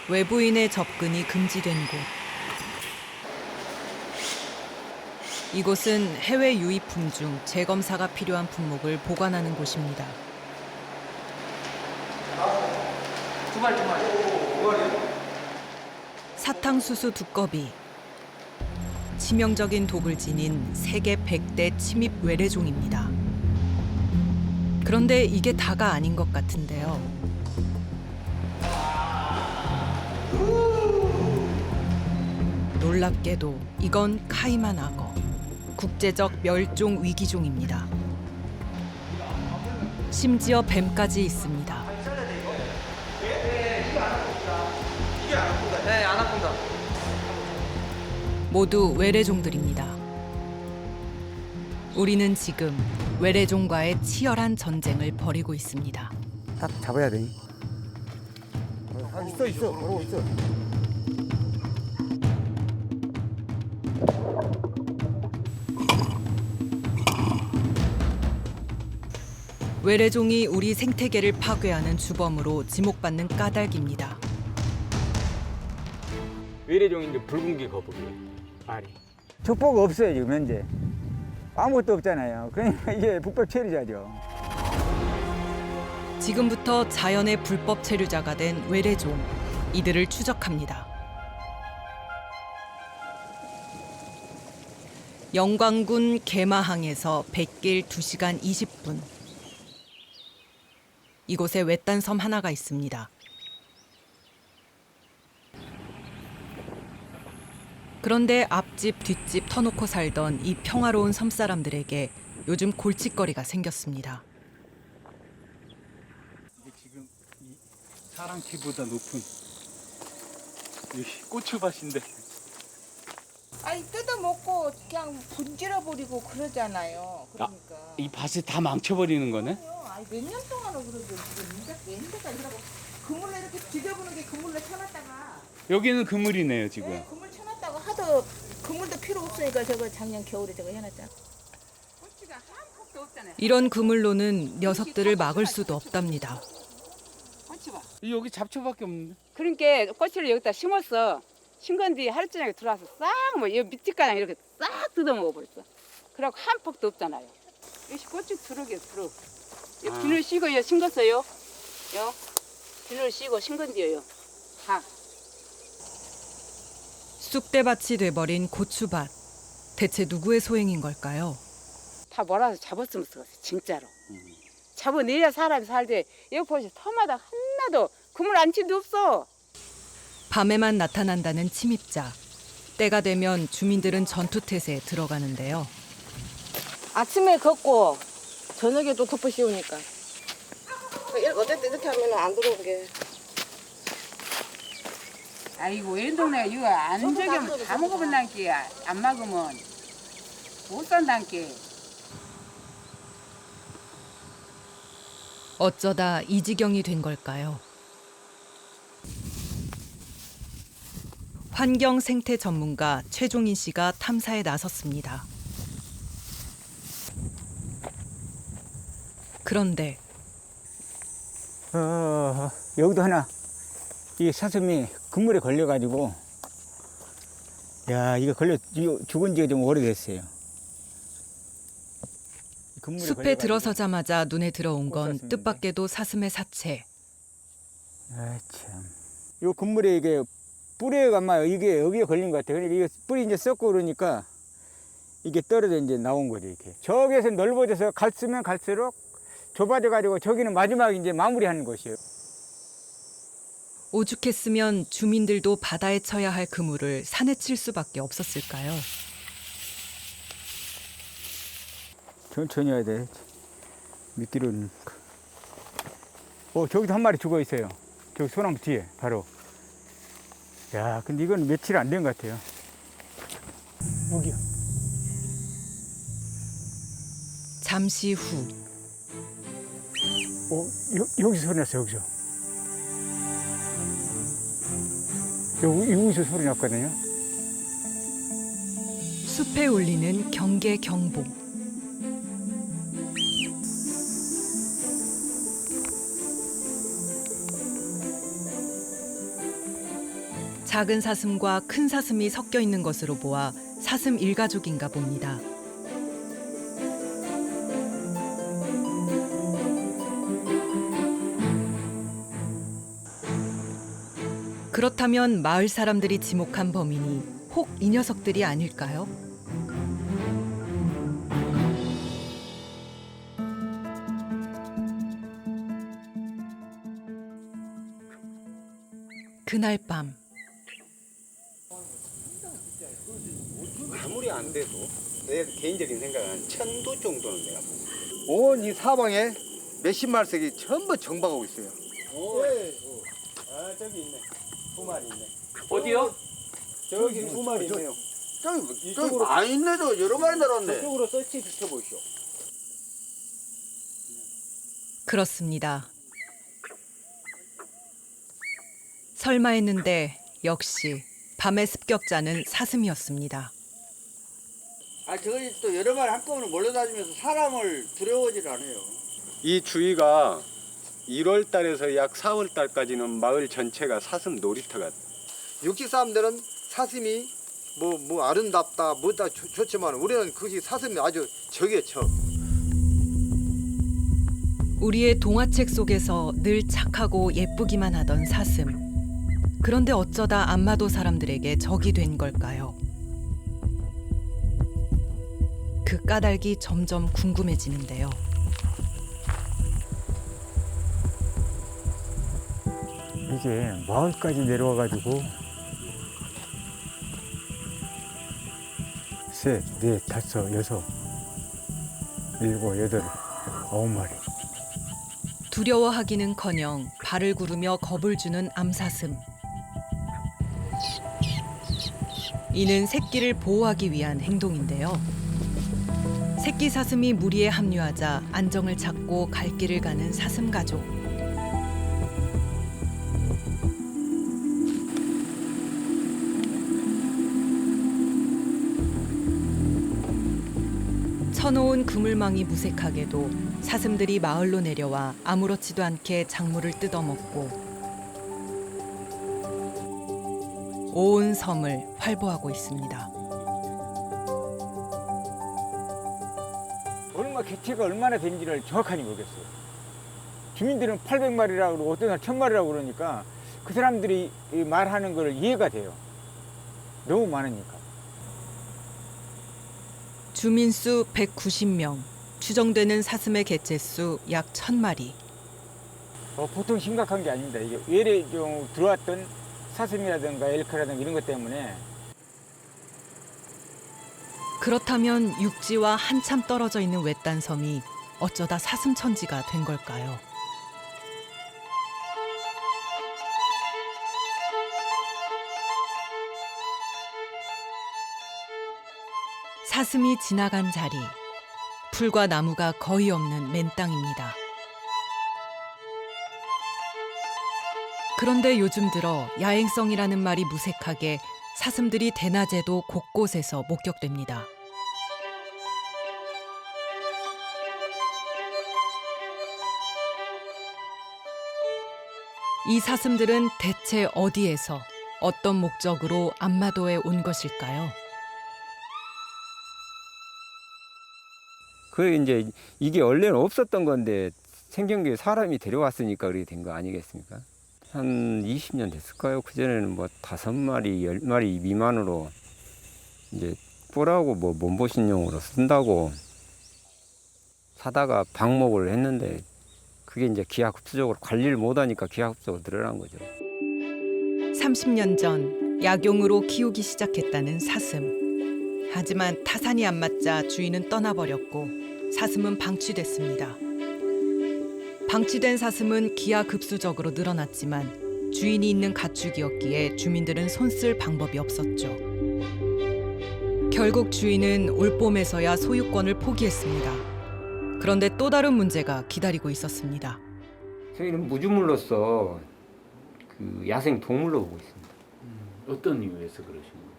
외부인의 접근이 금지된 곳. 이곳은 해외 유입품 중 재검사가 필요한 품목을 보관하는 곳입니다. 두 마리. 사탕수수 두꺼비. 치명적인 독을 지닌 세계 100대 침입 외래종입니다. 그런데 이게 다가 아닌 것 같은데요. 놀랍게도 이건 카이만 악어. 국제적 멸종 위기종입니다. 심지어 뱀까지 있습니다. 네, 아나콘다. 모두 외래종들입니다. 우리는 지금 외래종과의 치열한 전쟁을 벌이고 있습니다. 딱 잡아야 돼. 있어. 바로 있어. 외래종이 우리 생태계를 파괴하는 주범으로 지목받는 까닭입니다. 외래종인데 붉은기 거북이 알이. 족보가 없어요 지금 현재. 아무것도 없잖아요. 그러니까 이게 불법 체류자죠. 지금부터 자연의 불법 체류자가 된 외래종, 이들을 추적합니다. 영광군 개마항에서 백길 2시간 20분. 이곳에 외딴 섬 하나가 있습니다. 그런데 앞집 뒷집 터놓고 살던 이 평화로운 섬 사람들에게 요즘 골칫거리가 생겼습니다. 이게 지금 이 사람 키보다 높은 이 고추밭인데. 아니 뜯어먹고 그냥 분질러 버리고 그러잖아요. 그러니까. 이 밭을 다 망쳐버리는 거네? 아니 몇 년 동안을 그러죠. 지금 인데가 이러고 그물로 이렇게 뒤져보는 게 그물로 쳐놨다가 여기는 그물이네요 지금. 네, 그물 쳐놨다가 하도 그물도 필요 없으니까 저거 작년 겨울에 저거 해놨잖아. 꼬치가 한 폭도 없잖아요. 이런 그물로는 녀석들을 막을 수도 없답니다. 꼬치 봐. 여기 잡초밖에 없는데. 그러니까 꼬치를 여기다 심었어. 심은 뒤 하루 종일 들어와서 싹뭐 밑집가랑 이렇게 싹 뜯어먹어 버렸어. 그래갖고 한 폭도 없잖아요. 여기 꼬치 두르게 두르. 비늘 씌고 심었어요. 요 비늘 씌고 심은 뒤에요. 다. 쑥대밭이 돼버린 고추밭. 대체 누구의 소행인 걸까요? 다 몰아서 잡았으면 쓰겠어 진짜로. 잡아내야 사람이 살되 여기 보시 터마다 하나도 그물 안친데 없어. 밤에만 나타난다는 침입자. 때가 되면 주민들은 전투태세에 들어가는데요. 아침에 걷고 저녁에 또 덮어 씌우니까. 어쨌든 이렇게 하면 안 들어오게. 아이고 웬 동네 이거 안 저기면 다 먹어본다니까 안 먹으면 못 산다니까. 어쩌다 이 지경이 된 걸까요? 환경 생태 전문가 최종인 씨가 탐사에 나섰습니다. 그런데 여기도 하나. 이 사슴이 그물에 걸려가지고, 야 이거 죽은 지가 좀 오래됐어요. 그물에 숲에 걸려가지고. 들어서자마자 눈에 들어온 건 샀습니다. 뜻밖에도 사슴의 사체. 아 참. 요 그물에 이게 뿌리가 아마 이게 여기에 걸린 것 같아요. 그러니까 이게 뿌리 이제 썩고 그러니까 이게 떨어져 이제 나온 거죠 이렇게. 저기에서 넓어져서 갈수면 갈수록 좁아져 가지고 저기는 마지막 이제 마무리하는 곳이에요. 오죽했으면 주민들도 바다에 쳐야 할 그물을 산에 칠 수밖에 없었을까요? 천천히 해야 돼. 미끼로는. 저기도 한 마리 죽어 있어요. 저기 소나무 뒤에 바로. 야, 근데 이건 며칠 안 된 것 같아요. 여기요. 잠시 후 여기서 소리 났어요, 여기서. 여기서 소리 났거든요. 숲에 울리는 경계 경보. 작은 사슴과 큰 사슴이 섞여 있는 것으로 보아 사슴 일가족인가 봅니다. 그렇다면 마을 사람들이 지목한 범인이 혹 이 녀석들이 아닐까요? 그날 밤 아무리 안 돼도 내 개인적인 생각은 1000도 정도는 내가 보고 온 이 사방에 몇십 마리씩이 전부 정박하고 있어요. 아 저기 있네. 두 마리 있네. 어디요? 저기 두 마리 있네요. 저기 많이 있네. 저 여러 마리 날았네. 저쪽으로 서치 비춰보시오. 그렇습니다. 설마 했는데 역시 밤의 습격자는 사슴이었습니다. 아 저기 또 여러 마리 한꺼번에 몰려다니면서 사람을 두려워하지 않아요. 이 주위가 1월 달에서 약 4월 달까지는 마을 전체가 사슴 놀이터가 육지 사람들은 사슴이 뭐 아름답다 뭐다 좋지만 우리는 그것이 사슴이 아주 적이에요. 적. 우리의 동화책 속에서 늘 착하고 예쁘기만 하던 사슴. 그런데 어쩌다 안마도 사람들에게 적이 된 걸까요? 그 까닭이 점점 궁금해지는데요. 이게 마을까지 내려와가지고 셋, 넷, 다섯, 여섯, 일곱, 여덟, 9마리. 두려워하기는커녕 발을 구르며 겁을 주는 암사슴. 이는 새끼를 보호하기 위한 행동인데요. 새끼 사슴이 무리에 합류하자 안정을 찾고 갈 길을 가는 사슴 가족. 쳐놓은 그물망이 무색하게도 사슴들이 마을로 내려와 아무렇지도 않게 작물을 뜯어먹고 온 섬을 활보하고 있습니다. 얼마 개체가 얼마나 된지를 정확하게 모르겠어요. 주민들은 800마리라고 그러고 어떤 사람 1000마리라고 그러니까 그 사람들이 말하는 걸 이해가 돼요. 너무 많으니까. 주민수 190명, 추정되는 사슴의 개체수 약 1000마리. 보통 심각한 게 아닙니다. 이게 외래 좀 들어왔던 사슴이라든가 엘크라든가 이런 것 때문에. 그렇다면 육지와 한참 떨어져 있는 외딴 섬이 어쩌다 사슴천지가 된 걸까요? 사슴이 지나간 자리, 풀과 나무가 거의 없는 맨땅입니다. 그런데 요즘 들어 야행성이라는 말이 무색하게 사슴들이 대낮에도 곳곳에서 목격됩니다. 이 사슴들은 대체 어디에서 어떤 목적으로 안마도에 온 것일까요? 그 이제 이게 원래는 없었던 건데 생경계에 사람이 데려왔으니까 그렇게 된 거 아니겠습니까? 한 20년 됐을까요? 그전에는 뭐 5마리, 10마리 미만으로 이제 뿔하고 뭐 몸보신용으로 쓴다고 사다가 방목을 했는데 그게 이제 기하급수적으로 관리를 못하니까 기하급수적으로 늘어난 거죠. 30년 전 약용으로 키우기 시작했다는 사슴. 하지만 타산이 안 맞자 주인은 떠나버렸고 사슴은 방치됐습니다. 방치된 사슴은 기하급수적으로 늘어났지만 주인이 있는 가축이었기에 주민들은 손쓸 방법이 없었죠. 결국 주인은 올봄에서야 소유권을 포기했습니다. 그런데 또 다른 문제가 기다리고 있었습니다. 저희는 무주물로서 그 야생 동물로 보고 있습니다. 어떤 이유에서 그러신 거예요?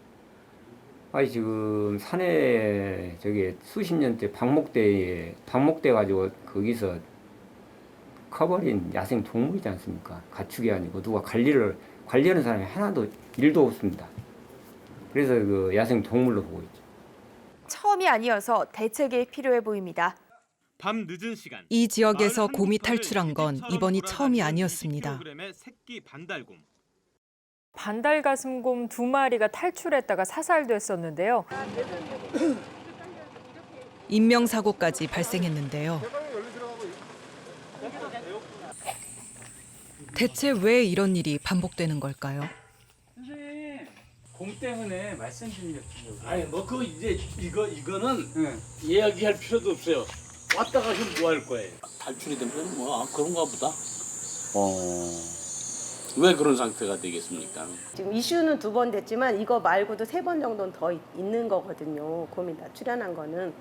아니 지금 산에 저기 수십 년째 방목돼 가지고 거기서 커버린 야생 동물이지 않습니까? 가축이 아니고 누가 관리를 관리하는 사람이 하나도 일도 없습니다. 그래서 그 야생 동물로 보고 있죠. 처음이 아니어서 대책이 필요해 보입니다. 밤 늦은 시간 이 지역에서 마을 한 곰이 구터를 탈출한 건 쥐처럼 이번이 처음이 돌아다니는 아니었습니다. 20kg의 새끼 반달곰. 반달가슴곰 2마리가 탈출했다가 사살됐었는데요. 인명사고까지 발생했는데요. 대체 왜 이런 일이 반복되는 걸까요? 선생님, 곰 때문에 말씀드린 적 있어요. 아니 뭐 그 이제 이거는 이야기할 필요도 없어요. 왔다 가시면 뭐 할 거예요? 탈출이 되면 뭐 그런가 보다. 왜 그런 상태가 되겠습니까? 지금 이슈는 2번 됐지만 이거 말고도 3번 정도는 더 있는 거거든요. 곰이 다 출현한 거는.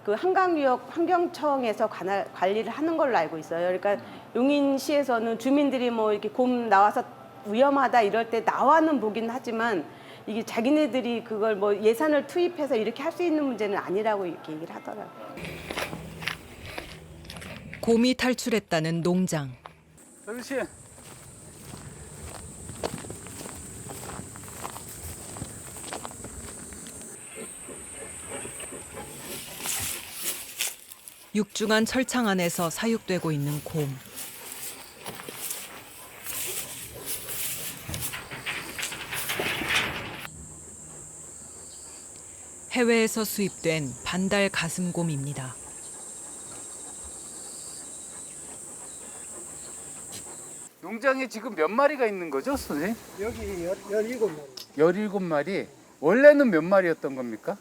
그 한강유역 환경청에서 관리를 하는 걸로 알고 있어요. 그러니까 용인시에서는 주민들이 뭐 이렇게 곰 나와서 위험하다 이럴 때 나와는 보긴 하지만 이게 자기네들이 그걸 뭐 예산을 투입해서 이렇게 할 수 있는 문제는 아니라고 이렇게 얘기를 하더라고요. 곰이 탈출했다는 농장. 아저씨, 육중한 철창 안에서 사육되고 있는 곰. 해외에서 수입된 반달 가슴곰입니다. 농장에 지금 몇 마리가 있는 거죠, 선생님? 여기 17마리. 17마리. 원래는 몇 마리였던 겁니까?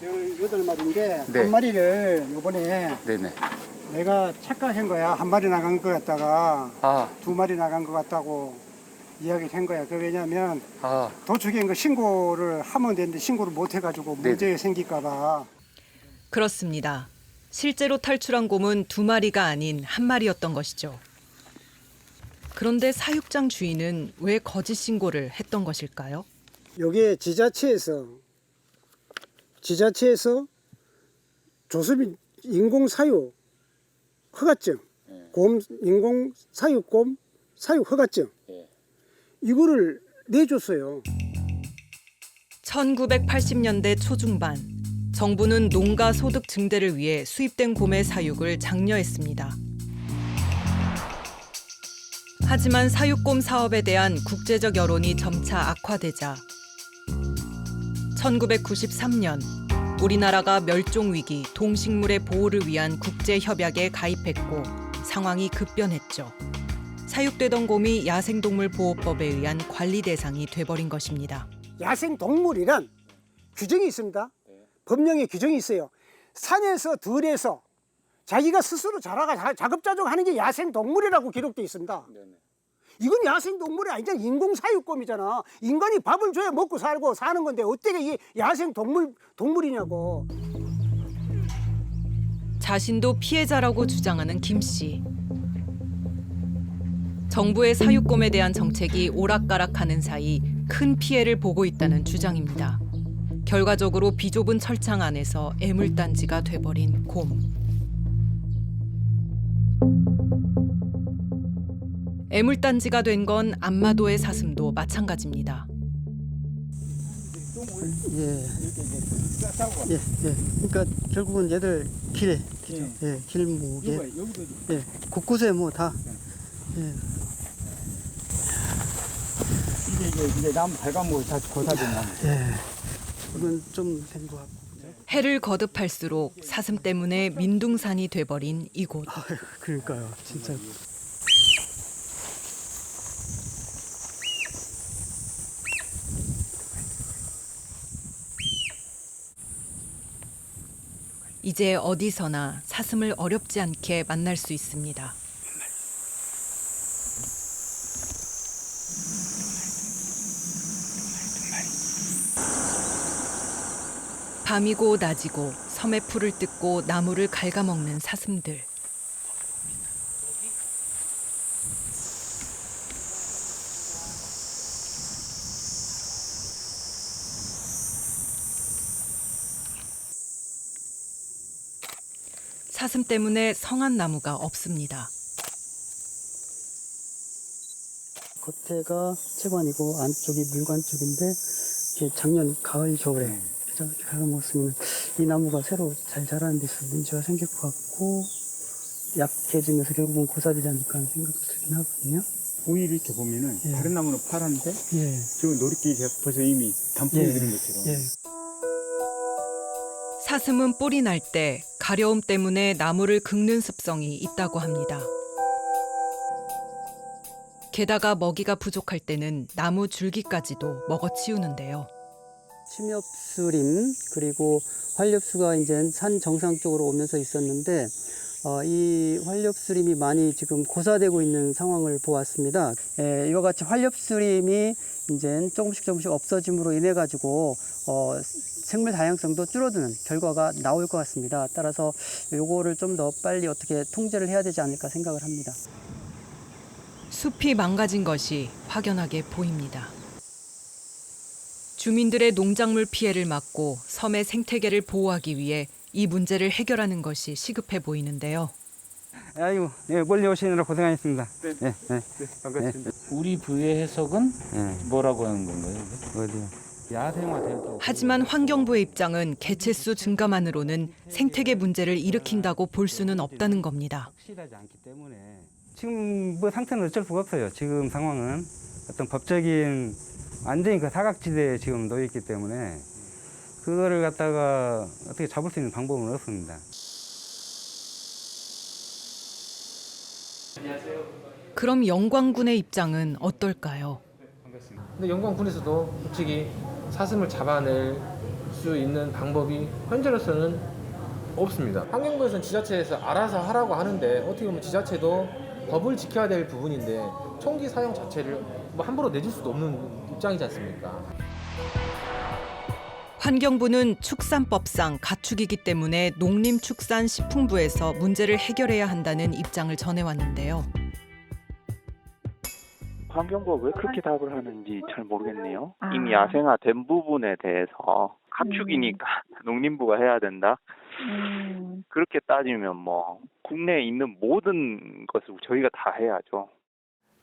18마리인데 네. 한 마리를 이번에 네네. 내가 착각한 거야. 한 마리 나간 것 같다가 아, 2마리 나간 것 같다고 이야기를 한 거야. 그 왜냐하면 아, 도축인 거 신고를 하면 되는데 신고를 못 해가지고 문제가 생길까 봐. 그렇습니다. 실제로 탈출한 곰은 2마리가 아닌 1마리였던 것이죠. 그런데 사육장 주인은 왜 거짓 신고를 했던 것일까요? 여기에 지자체에서 조습 인공 사육 허가증, 곰 인공 사육곰 사육 허가증 이거를 내줬어요. 1980년대 초중반 정부는 농가 소득 증대를 위해 수입된 곰의 사육을 장려했습니다. 하지만 사육곰 사업에 대한 국제적 여론이 점차 악화되자 1993년 우리나라가 멸종위기 동식물의 보호를 위한 국제협약에 가입했고 상황이 급변했죠. 사육되던 곰이 야생동물보호법에 의한 관리 대상이 돼버린 것입니다. 야생동물이란 규정이 있습니다. 법령에 규정이 있어요. 산에서 들에서 자기가 스스로 자라가 자급자족하는 게 야생동물이라고 기록되어 있습니다. 이건 야생동물이 아니잖아. 인공사육곰이잖아. 인간이 밥을 줘야 먹고 살고 사는 건데 어떻게 이게 야생동물이냐고. 자신도 피해자라고 주장하는 김 씨. 정부의 사육곰에 대한 정책이 오락가락하는 사이 큰 피해를 보고 있다는 주장입니다. 결과적으로 비좁은 철창 안에서 애물단지가 돼버린 곰. 애물단지가 된 건 안마도의 사슴도 마찬가지입니다. 그러니까 결국은 얘들 길목에 곳곳에 뭐 다. 이게 나무 발가락으로 다 고사진 나무. 이건 좀 된 것 같고. 해를 거듭할수록 사슴 때문에 민둥산이 돼버린 이곳. 그러니까요, 진짜. 이제 어디서나 사슴을 어렵지 않게 만날 수 있습니다. 밤이고 낮이고 섬의 풀을 뜯고 나무를 갉아먹는 사슴들. 사슴 때문에 성한 나무가 없습니다. 겉에가 채관이고 안쪽이 물관 쪽인데 이게 작년 가을 겨울에 이렇게 갈아먹었으면 이 나무가 새로 잘 자라는 데 있어서 문제가 생길 것 같고 약해지면서 결국은 고사되지 않을까 하는 생각도 들긴 하거든요. 오히려 이렇게 보면은 예. 다른 나무는 파란데 예. 저 노릇끼리 벌써 이미 단풍이 예. 드는 것처럼. 예. 사슴은 뿔이 날 때 가려움 때문에 나무를 긁는 습성이 있다고 합니다. 게다가 먹이가 부족할 때는 나무 줄기까지도 먹어치우는데요. 침엽수림 그리고 활엽수가 이제 산 정상 쪽으로 오면서 있었는데 이 활엽수림이 많이 지금 고사되고 있는 상황을 보았습니다. 이와 같이 활엽수림이 이제 조금씩 없어짐으로 인해 가지고 생물 다양성도 줄어드는 결과가 나올 것 같습니다. 따라서 요거를 좀 더 빨리 어떻게 통제를 해야 되지 않을까 생각을 합니다. 숲이 망가진 것이 확연하게 보입니다. 주민들의 농작물 피해를 막고 섬의 생태계를 보호하기 위해 이 문제를 해결하는 것이 시급해 보이는데요. 아이고, 예, 멀리 오시느라 고생하셨습니다. 네. 예, 예. 반갑습니다. 우리 부의 해석은 예. 뭐라고 하는 건가요? 어디요? 야생화되고. 하지만 환경부의 입장은 개체수 증가만으로는 생태계 문제를 일으킨다고 볼 수는 없다는 겁니다. 확실하지 않기 때문에 지금 뭐 상태는 어쩔 수가 없어요. 지금 상황은 어떤 법적인 완전히 그 사각지대에 지금 놓여 있기 때문에 그거를 갖다가 어떻게 잡을 수 있는 방법은 없습니다. 그럼 영광군의 입장은 어떨까요? 근데 영광군에서도 솔직히 사슴을 잡아낼 수 있는 방법이 현재로서는 없습니다. 환경부에서는 지자체에서 알아서 하라고 하는데 어떻게 보면 지자체도 법을 지켜야 될 부분인데 총기 사용 자체를 뭐 함부로 내줄 수도 없는 입장이지 않습니까? 환경부는 축산법상 가축이기 때문에 농림축산식품부에서 문제를 해결해야 한다는 입장을 전해왔는데요. 환경부가 왜 그렇게 답을 하는지 잘 모르겠네요. 이미 야생화된 부분에 대해서 가축이니까 농림부가 해야 된다. 그렇게 따지면 뭐 국내에 있는 모든 것을 저희가 다 해야죠.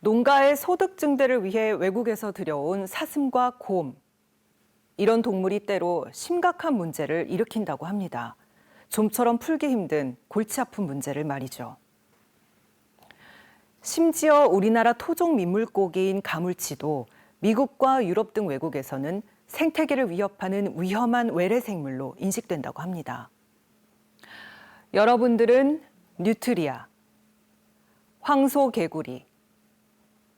농가의 소득 증대를 위해 외국에서 들여온 사슴과 곰. 이런 동물이 때로 심각한 문제를 일으킨다고 합니다. 좀처럼 풀기 힘든 골치 아픈 문제를 말이죠. 심지어 우리나라 토종 민물고기인 가물치도 미국과 유럽 등 외국에서는 생태계를 위협하는 위험한 외래 생물로 인식된다고 합니다. 여러분들은 뉴트리아, 황소개구리,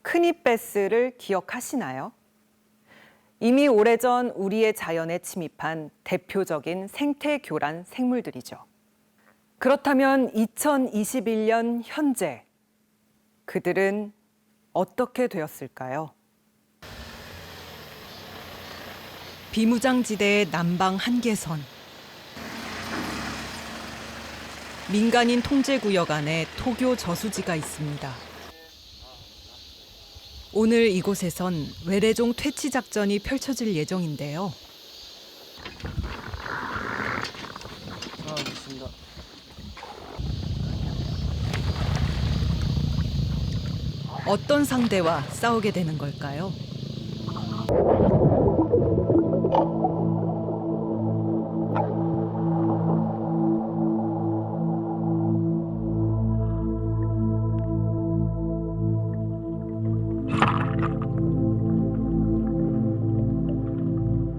크니베스를 기억하시나요? 이미 오래전 우리의 자연에 침입한 대표적인 생태교란 생물들이죠. 그렇다면 2021년 현재 그들은 어떻게 되었을까요? 비무장지대의 남방 한계선. 민간인 통제구역 안에 토교 저수지가 있습니다. 오늘 이곳에선 외래종 퇴치 작전이 펼쳐질 예정인데요. 알겠습니다. 어떤 상대와 싸우게 되는 걸까요?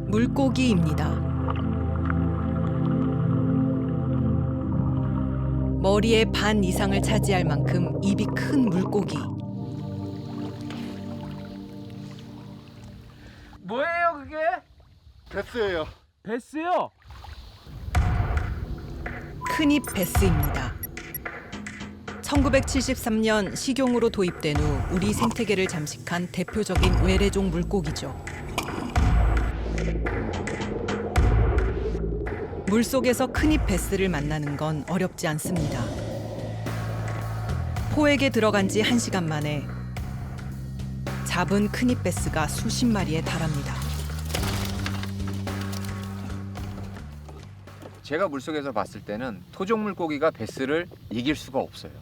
물고기입니다. 머리의 반 이상을 차지할 만큼 입이 큰 물고기. 뭐예요 그게? 베스예요. 베스요? 큰입 베스입니다. 1973년 식용으로 도입된 후 우리 생태계를 잠식한 대표적인 외래종 물고기죠. 물속에서 큰입 베스를 만나는 건 어렵지 않습니다. 포획에 들어간 지 1시간 만에 잡은 큰입 베스가 수십 마리에 달합니다. 제가 물속에서 봤을 때는 토종 물고기가 베스를 이길 수가 없어요.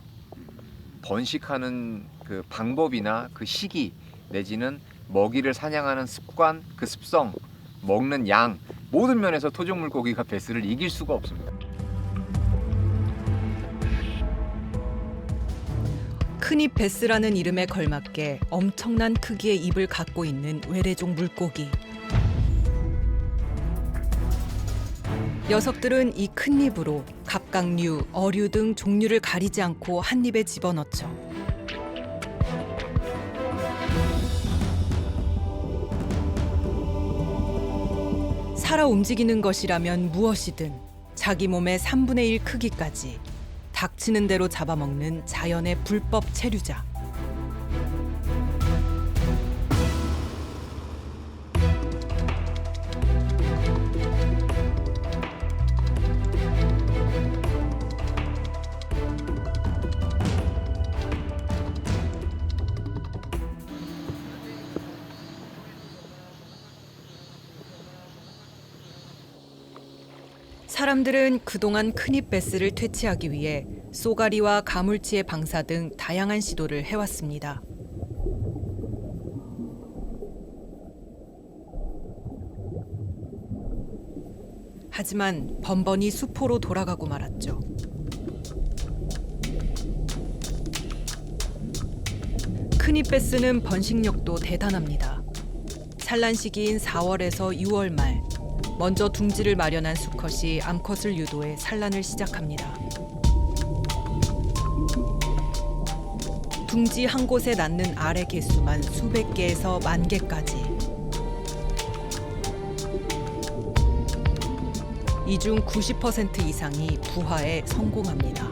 번식하는 그 방법이나 그 시기 내지는 먹이를 사냥하는 습관, 그 습성, 먹는 양 모든 면에서 토종 물고기가 베스를 이길 수가 없습니다. 큰입 베스라는 이름에 걸맞게 엄청난 크기의 입을 갖고 있는 외래종 물고기. 녀석들은 이 큰 입으로 갑각류, 어류 등 종류를 가리지 않고 한 입에 집어넣죠. 살아 움직이는 것이라면 무엇이든 자기 몸의 3분의 1 크기까지 닥치는 대로 잡아먹는 자연의 불법 체류자. 사람들은 그동안 큰입 베스를 퇴치하기 위해 쏘가리와 가물치의 방사 등 다양한 시도를 해왔습니다. 하지만 번번이 수포로 돌아가고 말았죠. 큰입 베스는 번식력도 대단합니다. 산란 시기인 4월에서 6월 말 먼저 둥지를 마련한 수컷이 암컷을 유도해 산란을 시작합니다. 둥지 한 곳에 낳는 알의 개수만 수백 개에서 만 개까지. 이 중 90% 이상이 부화에 성공합니다.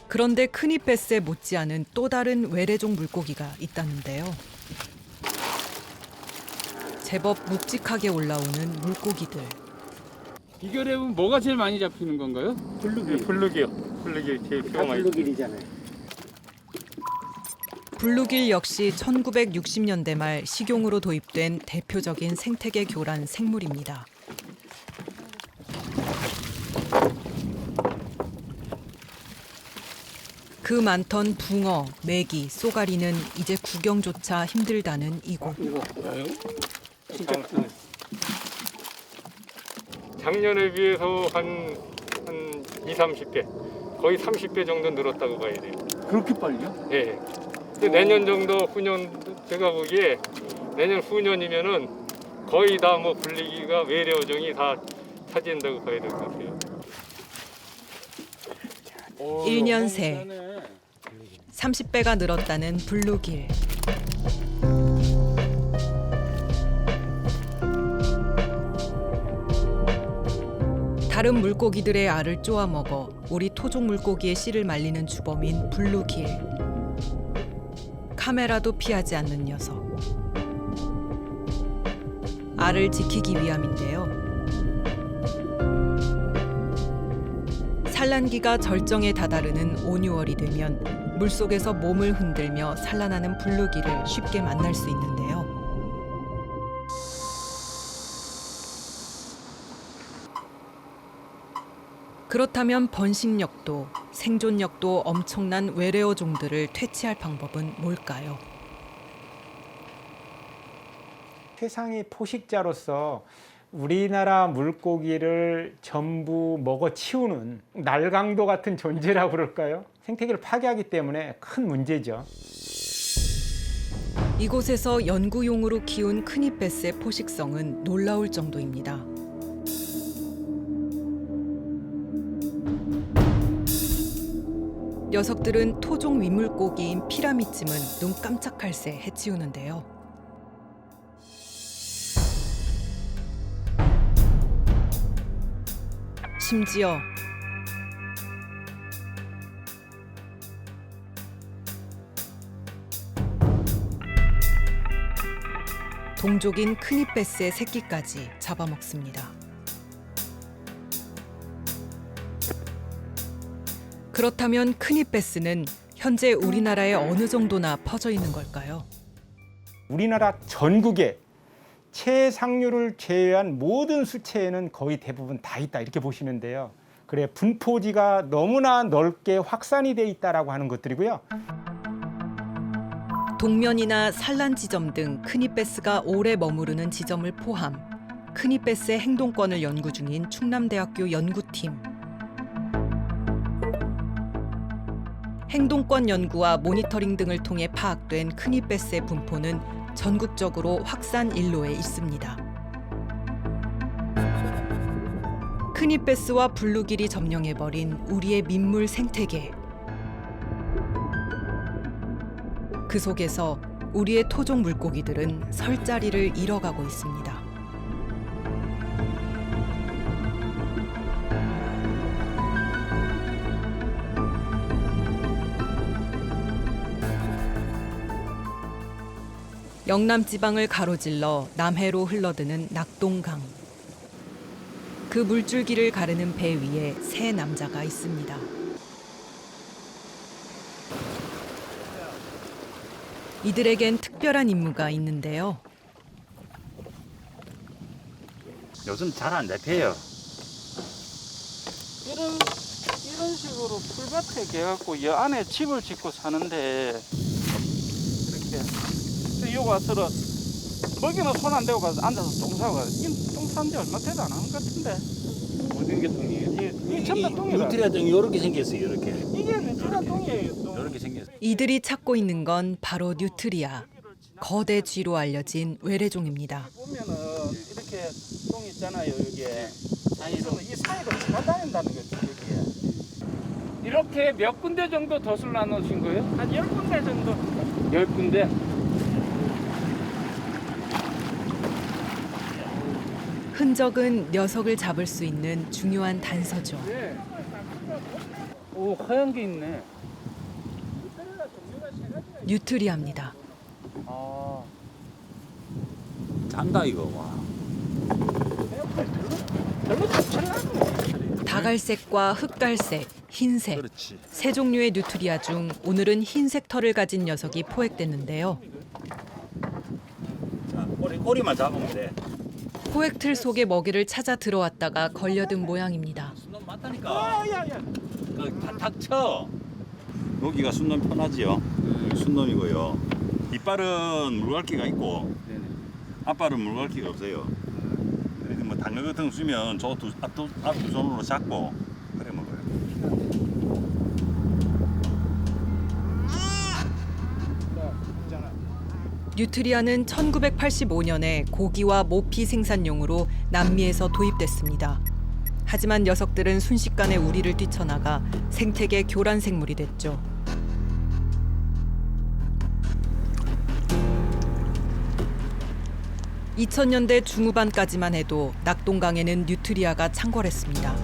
그런데 큰입 베스에 못지않은 또 다른 외래종 물고기가 있다는데요. 제법 묵직하게 올라오는 물고기들. 비결해보면 뭐가 제일 많이 잡히는 건가요? 블루길. 블루길. 블루길 제일 다 블루길이잖아요. 블루길 역시 1960년대 말 식용으로 도입된 대표적인 생태계 교란 생물입니다. 그 많던 붕어, 메기, 쏘가리는 이제 구경조차 힘들다는 이곳. 이거 뭐예요? 진짜 크네. 작년에 비해서 한 20-30배, 거의 30배 정도 늘었다고 봐야 돼요. 그렇게 빨리요? 예. 내년 정도 후년 제가 보기에 내년 후년이면은 거의 다 뭐 분리기가 외래어종이 다 차지한다고 봐야 될 것 같아요. 1년 새 30배가 늘었다는 블루길. 다른 물고기들의 알을 쪼아 먹어 우리 토종 물고기의 씨를 말리는 주범인 블루길. 카메라도 피하지 않는 녀석. 알을 지키기 위함인데요. 산란기가 절정에 다다르는 5, 6월이 되면 물속에서 몸을 흔들며 산란하는 블루길을 쉽게 만날 수 있는데요. 그렇다면 번식력도 생존력도 엄청난 외래어종들을 퇴치할 방법은 뭘까요? 최상위 포식자로서 우리나라 물고기를 전부 먹어치우는 날강도 같은 존재라고 그럴까요? 생태계를 파괴하기 때문에 큰 문제죠. 이곳에서 연구용으로 키운 큰입 베스의 포식성은 놀라울 정도입니다. 녀석들은 토종 위물고기인 피라미즘은 눈 깜짝할 새 해치우는데요. 심지어 동족인 큰입 베스의 새끼까지 잡아먹습니다. 그렇다면 큰입 베스는 현재 우리나라에 어느 정도나 퍼져 있는 걸까요? 우리나라 전국에 채상류를 제외한 모든 수채에는 거의 대부분 다 있다 이렇게 보시면 돼요. 그래 분포지가 너무나 넓게 확산이 돼 있다라고 하는 것들이고요. 동면이나 산란 지점 등 크니베스가 오래 머무르는 지점을 포함 크니베스의 행동권을 연구 중인 충남대학교 연구팀. 행동권 연구와 모니터링 등을 통해 파악된 크니베스의 분포는 전국적으로 확산 일로에 있습니다. 크니베스와 블루길이 점령해버린 우리의 민물 생태계. 그 속에서 우리의 토종 물고기들은 설 자리를 잃어가고 있습니다. 영남 지방을 가로질러 남해로 흘러드는 낙동강. 그 물줄기를 가르는 배 위에 세 남자가 있습니다. 이들에겐 특별한 임무가 있는데요. 요즘 잘 안 잡혀요. 이런 식으로 풀밭에 개갖고 이 안에 집을 짓고 사는데 이렇게 여기 와서는 먹이는 손 안 대고 가서 앉아서 똥 싸고 똥 싼 지 얼마 되도 안 한 것 같은데. 어떤 게 똥이에요? 이게 전부 똥이라. 누트리아 똥이 이렇게 생겼어요. 이렇게. 이게 누트리아 똥이에요. 똥. 이렇게 생겼어요. 이들이 찾고 있는 건 바로 뉴트리아, 거대 쥐로 알려진 외래종입니다. 보면은 이렇게 똥 있잖아요. 여기에 사이로 이 사이로 지나다닌다는 거죠. 여기에. 이렇게 몇 군데 정도 덫을 나누신 거예요? 한 10군데 정도. 10군데. 흔적은 녀석을 잡을 수 있는 중요한 단서죠. 오, 하얀 게 있네. 뉴트리아입니다. 아. 잔다 이거. 와. 다갈색과 흑갈색, 흰색, 그렇지. 세 종류의 뉴트리아 중 오늘은 흰색 털을 가진 녀석이 포획됐는데요. 자, 꼬리만 잡으면 돼. 포획틀 속에 먹이를 찾아 들어왔다가 걸려든 모양입니다. 순놈 맞다니까. 다 닥쳐. 여기가 순놈 편하지요. 순놈이고요. 이빨은 물갈기가 있고 앞발은 물갈기가 없어요. 그래서 뭐 당근 같은 거 주면 저 앞 두 손으로 잡고 그래 먹어요. 뉴트리아는 1985년에 고기와 모피 생산용으로 남미에서 도입됐습니다. 하지만 녀석들은 순식간에 우리를 뛰쳐나가 생태계 교란 생물이 됐죠. (2000년대) 중후반까지만 해도 낙동강에는 뉴트리아가 창궐했습니다.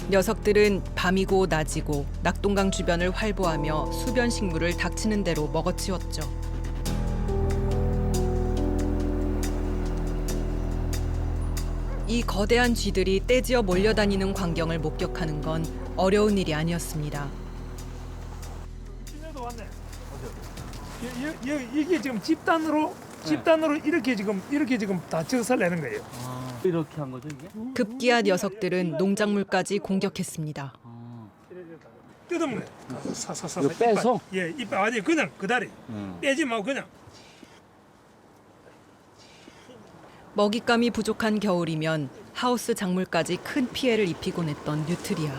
녀석들은 밤이고 낮이고 낙동강 주변을 활보하며 수변 식물을 닥치는 대로 먹어치웠죠. 이 거대한 쥐들이 떼지어 몰려다니는 광경을 목격하는 건 어려운 일이 아니었습니다. 이게 지금 집단으로 이렇게 지금 다 적설 내는 거예요. 이렇게 한 거죠 이게? 급기야 녀석들은 농작물까지 공격했습니다. 뜯으면 사사사. 이거 빼서? 예, 이빨 아니 그냥 그다리 빼지 말고 그냥. 먹잇감이 부족한 겨울이면 하우스 작물까지 큰 피해를 입히곤 했던 뉴트리아.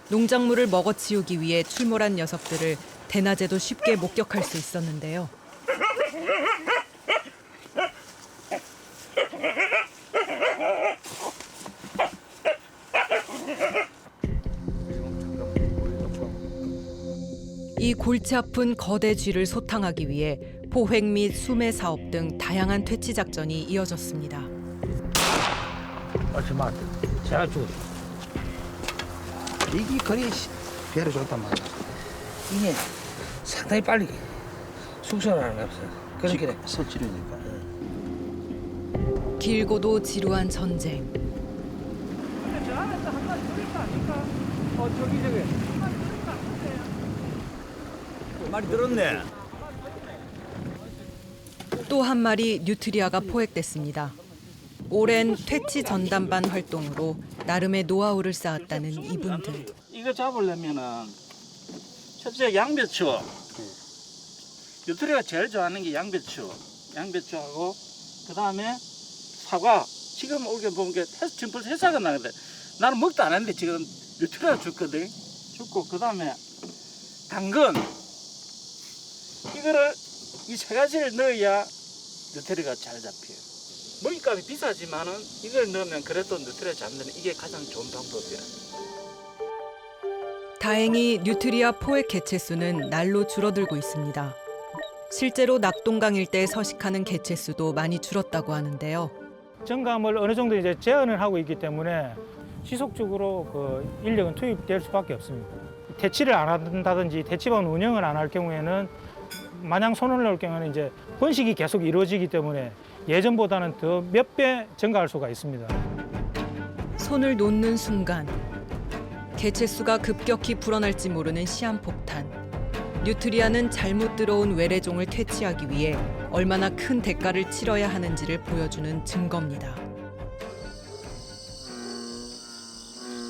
농작물을 먹어치우기 위해 출몰한 녀석들을 대낮에도 쉽게 목격할 수 있었는데요. 이 골치 아픈 거대 쥐를 소탕하기 위해 포획 및 수매 사업 등 다양한 퇴치 작전이 이어졌습니다. 제가 죽었어. 이게 거리 배로 좋단 말이야. 이게 상당히 빨리 숙성을 하는 게 없어요. 그렇게 설치료니까. 길고도 지루한 전쟁. 근데 저 안에서 한 마리 들을 거 아닐까? 저기. 많이 들었네. 또 한 마리 뉴트리아가 포획됐습니다. 오랜 퇴치 전담반 활동으로 나름의 노하우를 쌓았다는 이분들. 이거 잡으려면은 첫째 양배추. 뉴트리아가 제일 좋아하는 게 양배추하고 그 다음에 사과. 지금 올게 보면 게 벌써 해사가 나거든. 나는 먹도 안 했는데 지금 뉴트리아 줬거든. 줬고 그 다음에 당근. 이거를 이 세 가지를 넣어야 뉴트리아가 잘 잡혀요. 먹이값이 비싸지만은 이걸 넣으면 그래도 뉴트리아 잡는 이게 가장 좋은 방법이야. 다행히 뉴트리아 포획 개체수는 날로 줄어들고 있습니다. 실제로 낙동강 일대에 서식하는 개체수도 많이 줄었다고 하는데요. 정감을 어느 정도 이제 제한을 하고 있기 때문에 지속적으로 그 인력은 투입될 수밖에 없습니다. 퇴치를 안 한다든지 퇴치반 운영을 안 할 경우에는 마냥 손을 넣을 경우에는 이제 번식이 계속 이루어지기 때문에 예전보다는 더 몇 배 증가할 수가 있습니다. 손을 놓는 순간 개체수가 급격히 불어날지 모르는 시한폭탄. 뉴트리아는 잘못 들어온 외래종을 퇴치하기 위해 얼마나 큰 대가를 치러야 하는지를 보여주는 증거입니다.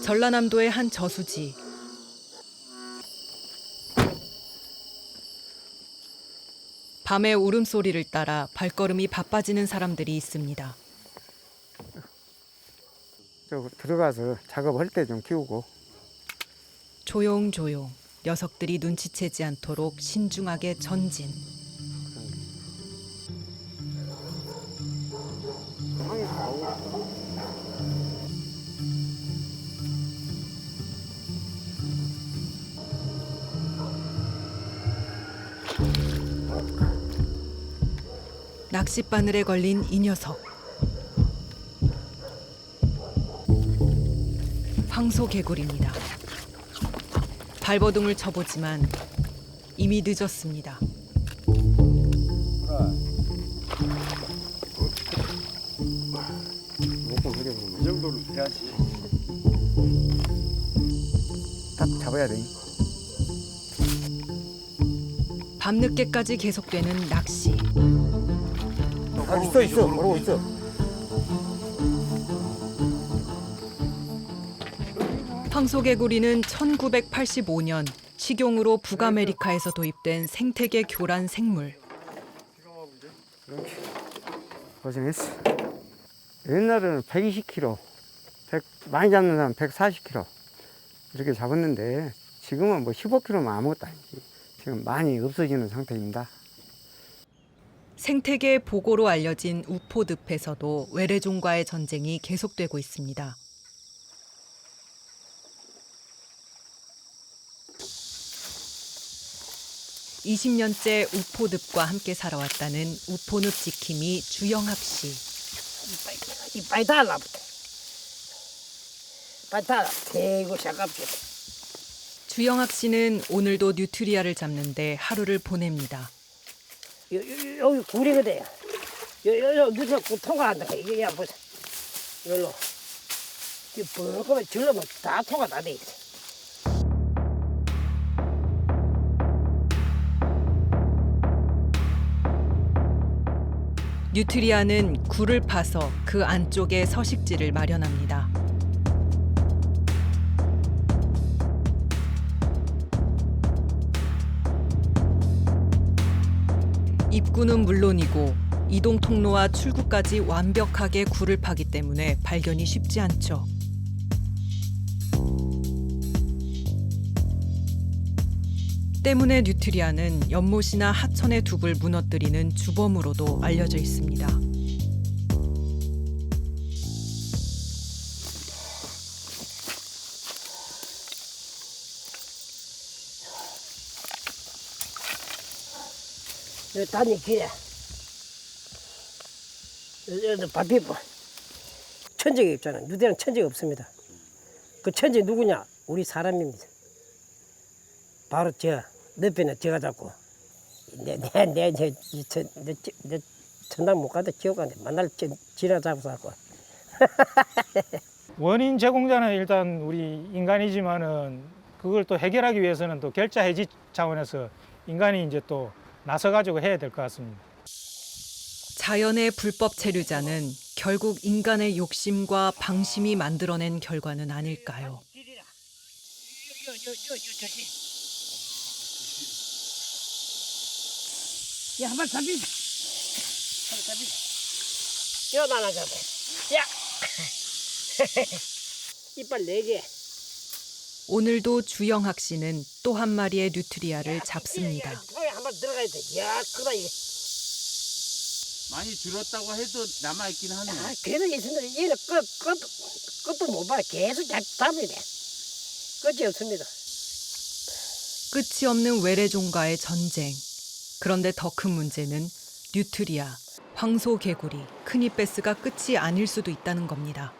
전라남도의 한 저수지. 밤의 울음소리를 따라 발걸음이 바빠지는 사람들이 있습니다. 저 들어가서 작업할 때 좀 키우고. 조용조용 녀석들이 눈치채지 않도록 신중하게 전진. 낚싯바늘에 걸린 이 녀석. 황소개구리입니다. 발버둥을 쳐보지만 이미 늦었습니다. 이 정도로 해야지. 딱 잡아야 돼. 밤늦게까지 계속되는 낚시. 있어. 모르고 있어. 황소개구리는 1985년 식용으로 북아메리카에서 도입된 생태계 교란 생물. 고생했어. 옛날에는 120kg, 많이 잡는 사람 140kg 이렇게 잡았는데 지금은 뭐 15kg면 아무것도 아니지. 지금 많이 없어지는 상태입니다. 생태계 보고로 알려진 우포늪에서도 외래종과의 전쟁이 계속되고 있습니다. (20년째) 우포늪과 함께 살아왔다는 우포늪 지킴이 주영학 씨. 이빨 달라붙어. 이빨 달라. 대고 샤갑지. 주영학 씨는 오늘도 뉴트리아를 잡는데 하루를 보냅니다. 여기 구리거든. 뉴트리아 통과한다. 이게 야 보자. 여기로. 이 벌거면 질러면 다 통과 다 돼 있어. 뉴트리아는 굴을 파서 그 안쪽에 서식지를 마련합니다. 입구는 물론이고 이동 통로와 출구까지 완벽하게 굴을 파기 때문에 발견이 쉽지 않죠. 때문에 뉴트리아는 연못이나 하천의 둑을 무너뜨리는 주범으로도 알려져 있습니다. 여기 단이 길에. 여기 밭피고. 천적이 있잖아. 뉴트리아는 천적이 없습니다. 그 천적 누구냐? 우리 사람입니다. 바로 저 옆에는 제가 잡고 내 전당 못 가도 기억하는데 만날 지나 잡아서 하고. 원인 제공자는 일단 우리 인간이지만은 그걸 또 해결하기 위해서는 또 결자 해지 차원에서 인간이 이제 또 나서 가지고 해야 될 것 같습니다. 자연의 불법 체류자는 결국 인간의 욕심과 방심이 만들어낸 결과는 아닐까요? 야, 한번 잡히자. 야, 나나 잡아. 야! 이빨 4개. 오늘도 주영학 씨는 또 한 마리의 뉴트리아를 잡습니다. 한번 들어가야 돼. 야, 크다 이게. 많이 줄었다고 해도 남아있긴 하네. 아, 그래도 있습니다. 얘는 끝도 못 봐. 계속 잡으면 돼. 끝이 없습니다. 끝이 없는 외래종과의 전쟁. 그런데 더 큰 문제는 뉴트리아, 황소개구리, 크니베스가 끝이 아닐 수도 있다는 겁니다.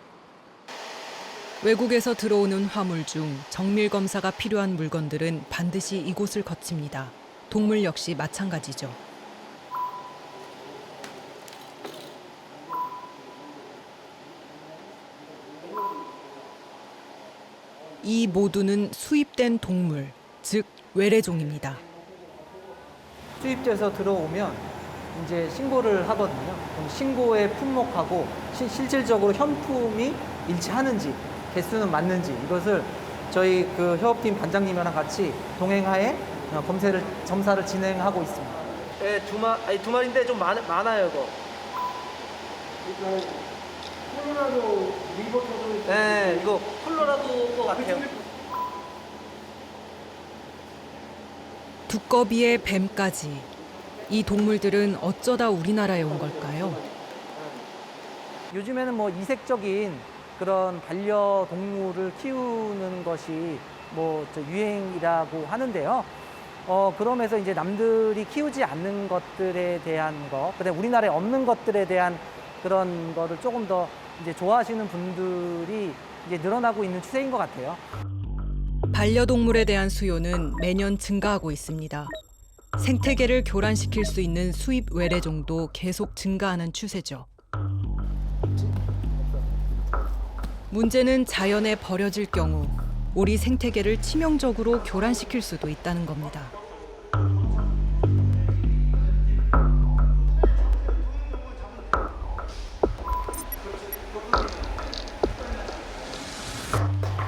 외국에서 들어오는 화물 중 정밀 검사가 필요한 물건들은 반드시 이곳을 거칩니다. 동물 역시 마찬가지죠. 이 모두는 수입된 동물, 즉 외래종입니다. 수입돼서 들어오면 이제 신고를 하거든요. 그럼 신고에 품목하고 실질적으로 현품이 일치하는지, 개수는 맞는지 이것을 저희 그 협업팀 반장님이랑 같이 동행하에 점사를 진행하고 있습니다. 네, 두 마리인데 좀 많아요, 이거. 콜로라도 리버터도 네, 이거 콜로라도 것 같아요. 두꺼비의 뱀까지. 이 동물들은 어쩌다 우리나라에 온 걸까요? 요즘에는 뭐 이색적인 그런 반려동물을 키우는 것이 유행이라고 하는데요. 그러면서 이제 남들이 키우지 않는 것들에 대한 거, 그다음에 우리나라에 없는 것들에 대한 그런 거를 조금 더 이제 좋아하시는 분들이 이제 늘어나고 있는 추세인 것 같아요. 반려동물에 대한 수요는 매년 증가하고 있습니다. 생태계를 교란시킬 수 있는 수입 외래종도 계속 증가하는 추세죠. 문제는 자연에 버려질 경우 우리 생태계를 치명적으로 교란시킬 수도 있다는 겁니다.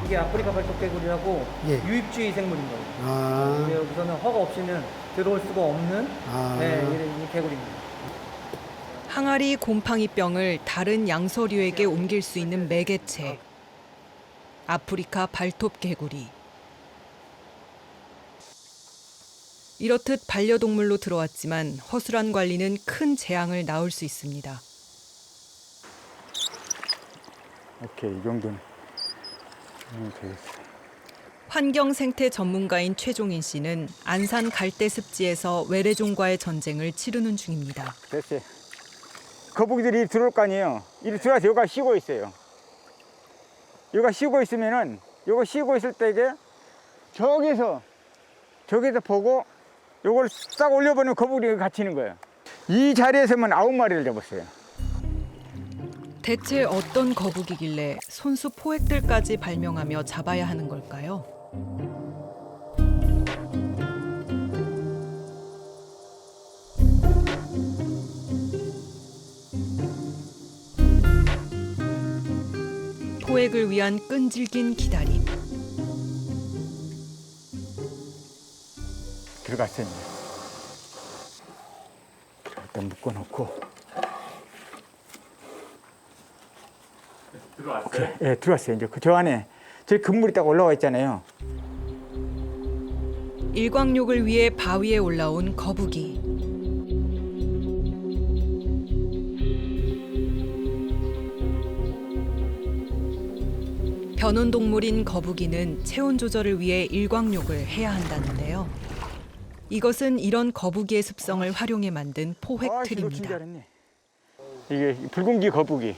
이게 아프리카 발톱개구리라고 유입주의 생물인 거예요. 근데 여기서는 허가 없이는 들어올 수가 없는 이 개구리입니다. 항아리 곰팡이병을 다른 양서류에게 옮길 수 있는 매개체. 아프리카 발톱개구리. 이렇듯 반려동물로 들어왔지만 허술한 관리는 큰 재앙을 낳을 수 있습니다. 오케이, 이 정도는 되겠어. 환경생태 전문가인 최종인 씨는 안산 갈대습지에서 외래종과의 전쟁을 치르는 중입니다. 됐어요. 거북이들이 들어올 거 아니에요. 이리 들어와서 여기가 쉬고 있어요. 여기가 쉬고 있으면은, 여기 쉬고 있을 때 이게 저기서 보고 요걸 싹 올려버리면 거북이가 갇히는 거예요. 이 자리에서만 9마리를 잡았어요. 대체 어떤 거북이길래 손수 포획들까지 발명하며 잡아야 하는 걸까요? 포획을 위한 끈질긴 기다림. 들어갔어요. 일단 묶어놓고. 들어왔어요? 예, 들어왔어요. 이제 저 안에 저 그물이 딱 올라와 있잖아요. 일광욕을 위해 바위에 올라온 거북이. 변온동물인 거북이는 체온 조절을 위해 일광욕을 해야 한다는데요. 이것은 이런 거북이의 습성을 활용해 만든 포획틀입니다. 이게 붉은귀 거북이.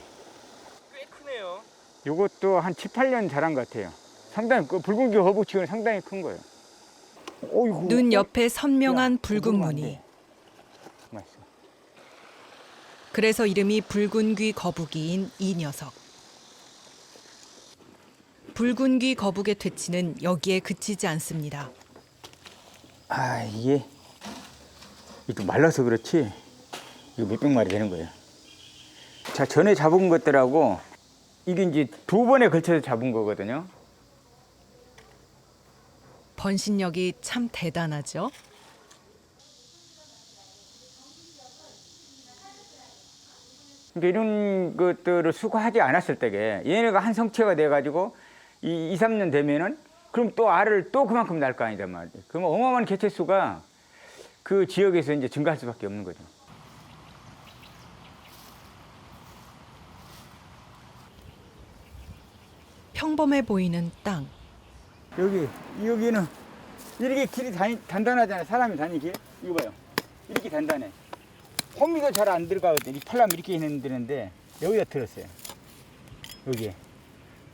꽤 크네요. 이것도 한 7, 8년 자란 것 같아요. 상당히 붉은귀 거북치고는 상당히 큰 거예요. 어이구, 눈 옆에 선명한 붉은 무늬. 그래서 이름이 붉은귀 거북이인 이 녀석. 붉은귀 거북의 퇴치는 여기에 그치지 않습니다. 이게 말라서 그렇지 이거 몇백 마리 되는 거예요. 자, 전에 잡은 것들하고 이게 이제 2번에 걸쳐서 잡은 거거든요. 번식력이 참 대단하죠. 그러니까 이런 것들을 수거하지 않았을 때게 얘네가 한 성체가 돼가지고 2, 3년 되면은 그럼 또 알을 또 그만큼 낳을 거 아니다 말이에요. 그러면 어마어마한 개체수가 그 지역에서 이제 증가할 수밖에 없는 거죠. 평범해 보이는 땅. 여기는 이렇게 길이 단단하잖아요. 사람이 다니는 길. 이거 봐요. 이렇게 단단해. 호미도 잘 안 들어가거든요. 이 팔람 이렇게 있는데 여기다 들었어요. 여기에.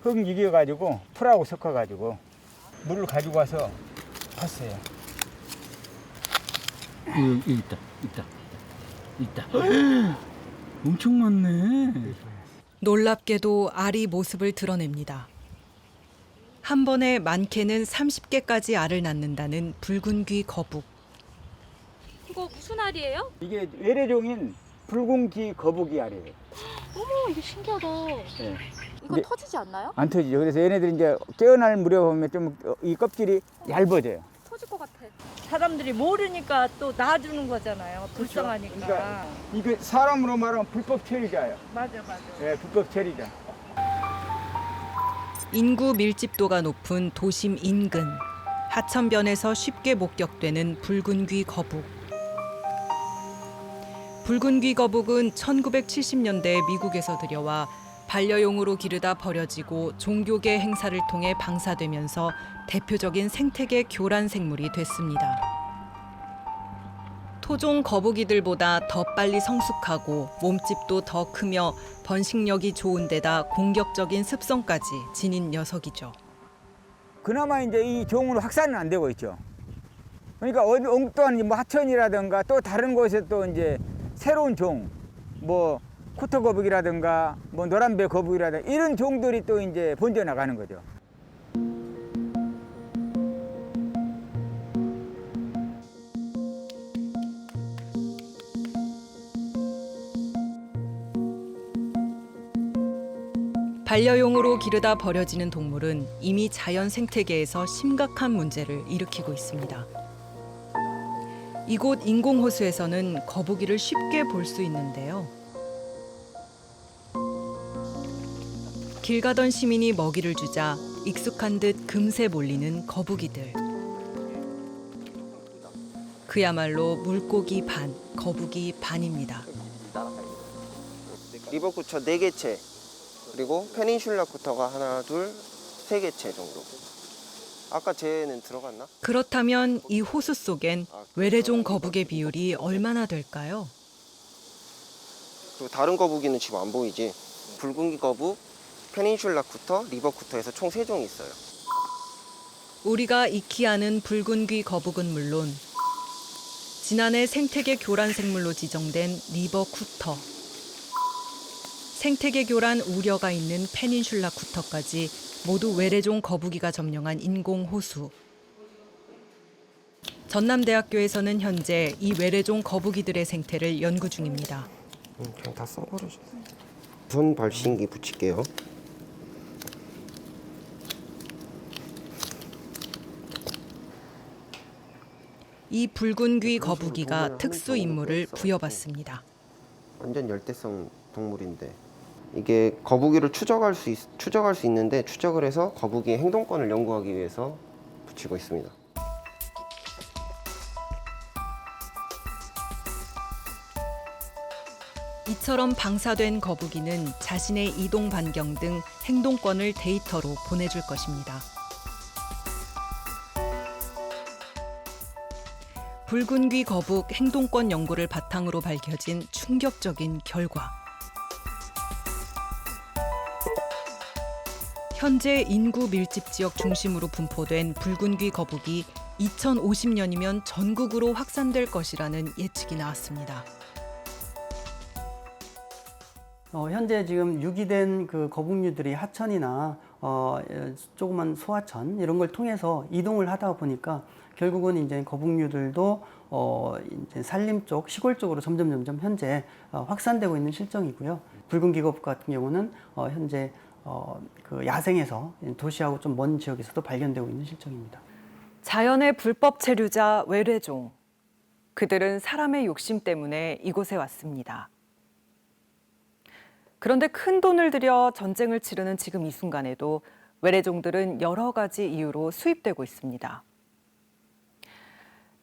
흙 이겨가지고 풀하고 섞어가지고 물을 가지고 와서 팠어요. 여기 있다. 엄청 많네. 놀랍게도 알이 모습을 드러냅니다. 한 번에 많게는 30개까지 알을 낳는다는 붉은 귀 거북. 이거 무슨 알이에요? 이게 외래종인 붉은 귀 거북이 알이에요. 어머, 이게 신기하다. 네. 이거 터지지 않나요? 안 터지죠. 그래서 얘네들이 이제 깨어날 무렵 보면 좀 이 껍질이 얇아져요. 터질 것 같아. 사람들이 모르니까 또 놔주는 거잖아요. 불쌍하니까. 그러니까 이게 사람으로 말하면 불법 체류자예요. 맞아. 네, 불법 체류자. 인구 밀집도가 높은 도심 인근. 하천변에서 쉽게 목격되는 붉은 귀 거북. 붉은 귀 거북은 1970년대에 미국에서 들여와 반려용으로 기르다 버려지고 종교계 행사를 통해 방사되면서 대표적인 생태계 교란 생물이 됐습니다. 토종 거북이들보다 더 빨리 성숙하고 몸집도 더 크며 번식력이 좋은 데다 공격적인 습성까지 지닌 녀석이죠. 그나마 이제 이 종으로 확산은 안 되고 있죠. 그러니까 엉뚱한 뭐 하천이라든가 또 다른 곳에 또 이제 새로운 종, 뭐 코터 거북이라든가 뭐 노란배 거북이라든가 이런 종들이 또 이제 번져 나가는 거죠. 반려용으로 기르다 버려지는 동물은 이미 자연 생태계에서 심각한 문제를 일으키고 있습니다. 이곳 인공호수에서는 거북이를 쉽게 볼 수 있는데요. 길 가던 시민이 먹이를 주자 익숙한 듯 금세 몰리는 거북이들. 그야말로 물고기 반, 거북이 반입니다. 리버쿠처 4개체, 그리고 페닌슐라 쿠터가 하나, 둘, 3개체 정도. 아까 쟤는 들어갔나? 그렇다면 이 호수 속엔 외래종 거북의 비율이 얼마나 될까요? 그리고 다른 거북이는 지금 안 보이지. 붉은기 거북, 페닌슐라 쿠터, 리버 쿠터에서 총 3종이 있어요. 우리가 익히 아는 붉은 귀 거북은 물론 지난해 생태계 교란 생물로 지정된 리버 쿠터, 생태계 교란 우려가 있는 페닌슐라 쿠터까지 모두 외래종 거북이가 점령한 인공호수. 전남대학교에서는 현재 이 외래종 거북이들의 생태를 연구 중입니다. 그냥 다 써버려줘. 우선 발신기 붙일게요. 이 붉은 귀 거북이가 특수 임무를 부여받습니다. 완전 열대성 동물인데 이게 거북이를 추적할 수 있는데 추적을 해서 거북이의 행동권을 연구하기 위해서 붙이고 있습니다. 이처럼 방사된 거북이는 자신의 이동 반경 등 행동권을 데이터로 보내줄 것입니다. 붉은 귀 거북 행동권 연구를 바탕으로 밝혀진 충격적인 결과. 현재 인구 밀집 지역 중심으로 분포된 붉은 귀 거북이 2050년이면 전국으로 확산될 것이라는 예측이 나왔습니다. 현재 지금 유기된 그 거북류들이 하천이나 조그만 소하천 이런 걸 통해서 이동을 하다 보니까 결국은 이제 거북류들도 이제 산림 쪽, 시골 쪽으로 점점 현재 확산되고 있는 실정이고요. 붉은 기겁 같은 경우는 현재 그 야생에서 도시하고 좀 먼 지역에서도 발견되고 있는 실정입니다. 자연의 불법 체류자 외래종. 그들은 사람의 욕심 때문에 이곳에 왔습니다. 그런데 큰 돈을 들여 전쟁을 치르는 지금 이 순간에도 외래종들은 여러 가지 이유로 수입되고 있습니다.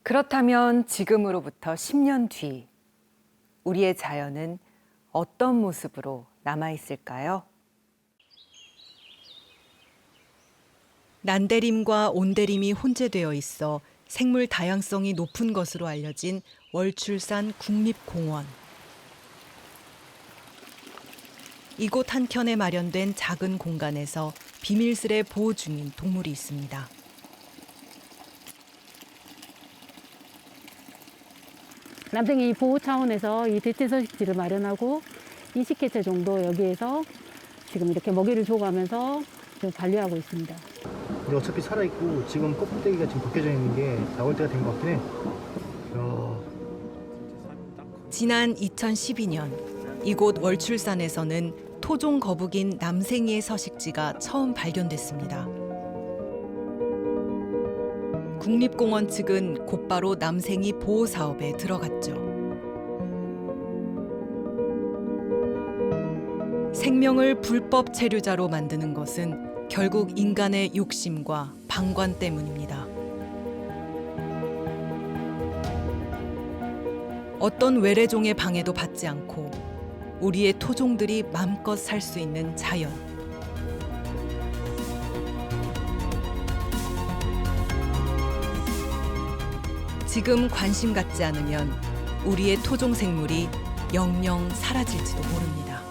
그렇다면 지금으로부터 10년 뒤 우리의 자연은 어떤 모습으로 남아있을까요? 난대림과 온대림이 혼재되어 있어 생물 다양성이 높은 것으로 알려진 월출산 국립공원. 이곳 한켠에 마련된 작은 공간에서 비밀스레 보호 중인 동물이 있습니다. 남생이 보호 차원에서 이 대체서식지를 마련하고 20개체 정도 여기에서 지금 이렇게 먹이를 줘가면서 좀 관리하고 있습니다. 우리 어차피 살아있고 지금 껍데기가 지금 벗겨져 있는 게 나올 때가 된 것 같긴 해. 지난 2012년 이곳 월출산에서는 토종 거북인 남생이의 서식지가 처음 발견됐습니다. 국립공원 측은 곧바로 남생이 보호 사업에 들어갔죠. 생명을 불법 체류자로 만드는 것은 결국 인간의 욕심과 방관 때문입니다. 어떤 외래종의 방해도 받지 않고 우리의 토종들이 마음껏 살 수 있는 자연. 지금 관심 갖지 않으면 우리의 토종 생물이 영영 사라질지도 모릅니다.